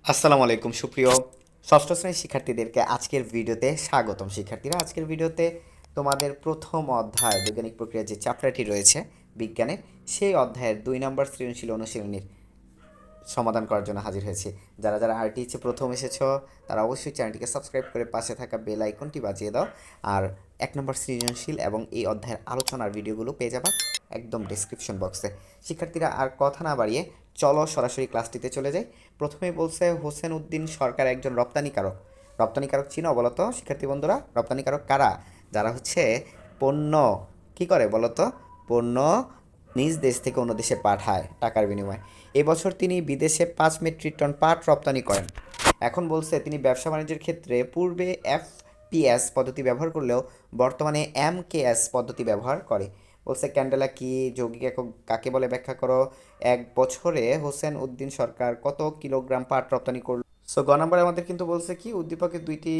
আসসালামু আলাইকুম সুপ্রিয় ষষ্ঠ শ্রেণীর শিক্ষার্থীদেরকে আজকের ভিডিওতে স্বাগতম। শিক্ষার্থীরা, আজকের ভিডিওতে তোমাদের প্রথম অধ্যায় বৈজ্ঞানিক প্রক্রিয়া যে চ্যাপ্টারটি রয়েছে বিজ্ঞানের, সেই অধ্যায়ের 2 নম্বর সৃজনশীল অনুশীলনীর সমাধান করার জন্য হাজির হয়েছি। যারা যারা আরটিইচে প্রথম এসেছো তারা অবশ্যই চ্যানেলটিকে সাবস্ক্রাইব করে পাশে থাকা বেল আইকনটি বাজিয়ে দাও। আর 1 নম্বর সৃজনশীল এবং এই অধ্যায়ের আলোচনার ভিডিওগুলো পেয়ে যাবা একদম ডেসক্রিপশন বক্সে। শিক্ষার্থীরা, আর কথা না বাড়িয়ে চলো সরাসরি ক্লাসটিতে চলে যাই। প্রথমেই বলছে হোসেন উদ্দিন সরকার একজন রপ্তানিকারক। রপ্তানিকারক চিনো বলো তো শিক্ষার্থী বন্ধুরা? রপ্তানিকারক কারা? যারা হচ্ছে পণ্য কি করে বলো তো? পণ্য নিজ দেশ থেকে অন্য দেশে পাঠায় টাকার বিনিময়ে। এবছর তিনি বিদেশে 5 মেট্রিক টন পাট রপ্তানি করেন। এখন বলছে তিনি ব্যবসা বাণিজ্যের ক্ষেত্রে পূর্বে এফপিএস পদ্ধতি ব্যবহার করলেও বর্তমানে এমকেএস পদ্ধতি ব্যবহার করে। বলছে ক্যান্ডেলা কি, যৌগিক একক কাকে বলে ব্যাখ্যা করো। 1 বছরে হোসেন উদ্দিন সরকার কত কিলোগ্রাম পাট রপ্তানি করল? সো গ নম্বরে আমাদের কিন্তু বলছে কি উদ্দীপকের দুইটি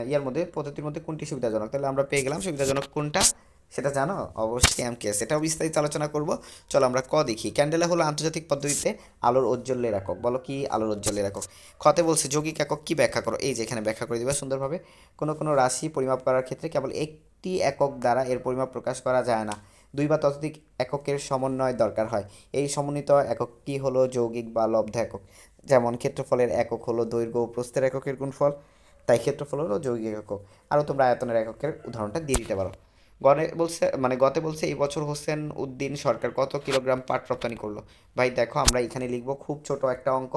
ইয়ার মধ্যে পদ্ধতির মধ্যে কোনটি সুবিধাজনক, তাহলে আমরা পেয়ে গেলাম সুবিধাজনক কোনটা সেটা জানো? অবশ্যই এমকেএস। এটাও বিস্তারিত আলোচনা করব। চলো আমরা ক দেখি। ক্যান্ডেলা হলো আন্তর্জাতিক পদ্ধতিতে আলোর ঔজ্জ্বল্যের একক। বলো কি আলোর ঔজ্জ্বল্যের একক? খতে বলছে যৌগিক একক কি ব্যাখ্যা করো। এই যে এখানে ব্যাখ্যা করে দিবা সুন্দরভাবে। কোনো কোনো রাশি পরিমাপ করার ক্ষেত্রে কেবল একটি একক দ্বারা এর পরিমাপ প্রকাশ করা যায় না, 2 বা ততোধিক এককের সমন্বয় দরকার হয়। এই সমন্বিত এককটি হলো যৌগিক বা লব্ধ একক। যেমন ক্ষেত্রফলের একক হলো দৈর্ঘ্য ও প্রস্থের এককের গুণফল, তাই ক্ষেত্রফল হলো যৌগিক একক। আরও তোমরা আয়তনের এককের উদাহরণটা দিয়ে দিতে পারো। গতে বলছে এই বছর হোসেন উদ্দিন সরকার কত কিলোগ্রাম পাট রপ্তানি করলো। ভাই দেখো, আমরা এখানে লিখবো খুব ছোট একটা অঙ্ক।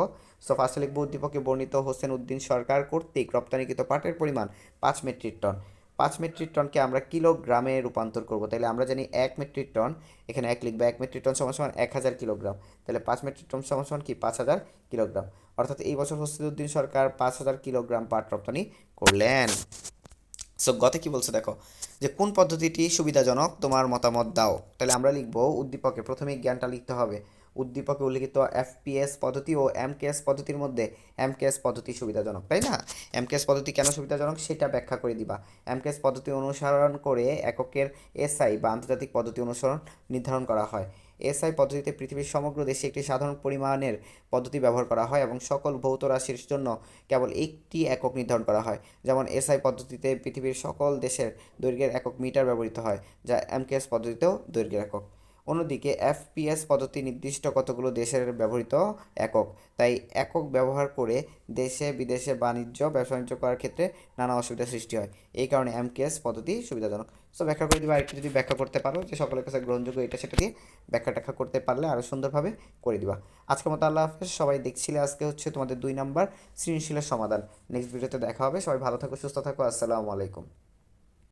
সো ফার্স্টে লিখবো উদ্দীপকে বর্ণিত হোসেন উদ্দিন সরকার কর্তৃক রপ্তানিকৃত পাটের পরিমাণ 5 মেট্রিক টন। 5 মেট্রিক টনকে আমরা কিলোগ্রামে রূপান্তর করবো। তাহলে আমরা জানি 1 মেট্রিক টন, এখানে এক লিখবো। 1 মেট্রিক টন সমান সমান 1000 কিলোগ্রাম। তাহলে 5 মেট্রিক টন সমান সমান কি 5000 কিলোগ্রাম। অর্থাৎ এই বছর হোসেন উদ্দিন সরকার 5000 কিলোগ্রাম পাট রপ্তানি করলেন। সো গতে কি বলছে দেখো, যে কোন পদ্ধতিটি সুবিধাজনক তোমার মতামত দাও। তাহলে আমরা লিখবো উদ্দীপকে প্রথমেই জ্ঞানটা লিখতে হবে। উদ্দীপকে উল্লিখিত এফপিএস পদ্ধতি ও এমকেএস পদ্ধতির মধ্যে এমকেএস পদ্ধতি সুবিধাজনক, তাই না? এমকেএস পদ্ধতি কেন সুবিধাজনক সেটা ব্যাখ্যা করে দিবা। এমকেএস পদ্ধতি অনুসরণ করে এককের এসআই বা আন্তর্জাতিক পদ্ধতি অনুসরণ নির্ধারণ করা হয়। এসআই পদ্ধতিতে পৃথিবীর সমগ্র দেশে একটি সাধারণ পরিমাণের পদ্ধতি ব্যবহার করা হয় এবং সকল ভৌত রাশির জন্য কেবল একটি একক নির্ধারণ করা হয়। যেমন এসআই পদ্ধতিতে পৃথিবীর সকল দেশের দৈর্ঘ্যের একক মিটার ব্যবহৃত হয়, যা এমকেএস পদ্ধতিতেও দৈর্ঘ্যের একক। অন্যদিকে এফপিএস পদ্ধতি নির্দিষ্ট কতগুলো দেশের ব্যবহৃত একক, তাই একক ব্যবহার করে দেশে বিদেশে ব্যবসা বাণিজ্য করার ক্ষেত্রে নানা অসুবিধার সৃষ্টি হয়। এই কারণে এমকেএস পদ্ধতি সুবিধাজনক। সো ব্যাখ্যা করে দিবে। আরেকটু যদি ব্যাখ্যা করতে পারো যে সকলের কাছে গ্রহণযোগ্য এটা সেটা দিয়ে ব্যাখ্যা ট্যাখ্যা করতে পারলে আরও সুন্দরভাবে করে দিবা। আজকের মতো আল্লাহ হাফেজ। সবাই দেখছিলে আজকে হচ্ছে তোমাদের 2 নম্বর সৃজনশীলের সমাধান। নেক্সট ভিডিওতে দেখা হবে। সবাই ভালো থাকো, সুস্থ থাকো। আসসালামু আলাইকুম।